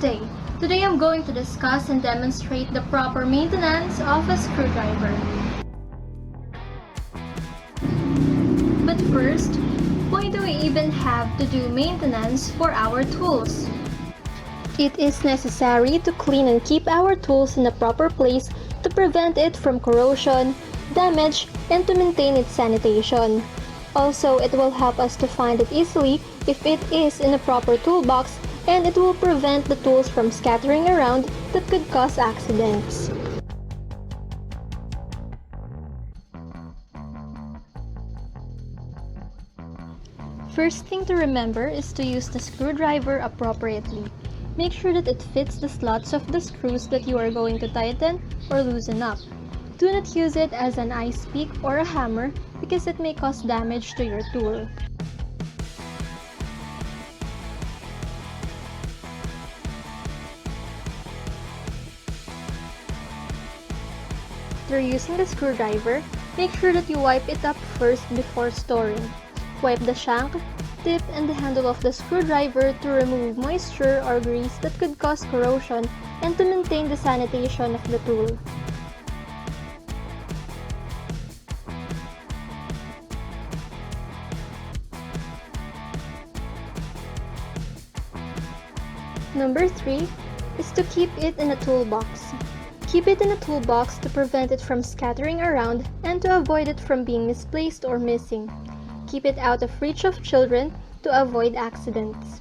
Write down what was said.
day. Today I'm going to discuss and demonstrate the proper maintenance of a screwdriver. But first, why do we even have to do maintenance for our tools? It is necessary to clean and keep our tools in the proper place to prevent it from corrosion, damage, and to maintain its sanitation. Also, it will help us to find it easily if it is in a proper toolbox, and it will prevent the tools from scattering around that could cause accidents. First thing to remember is to use the screwdriver appropriately. Make sure that it fits the slots of the screws that you are going to tighten or loosen up. Do not use it as an ice pick or a hammer because it may cause damage to your tool. After using the screwdriver, make sure that you wipe it up first before storing. Wipe the shank, tip, and the handle of the screwdriver to remove moisture or grease that could cause corrosion and to maintain the sanitation of the tool. Number 3 is to keep it in a toolbox. Keep it in a toolbox to prevent it from scattering around and to avoid it from being misplaced or missing. Keep it out of reach of children to avoid accidents.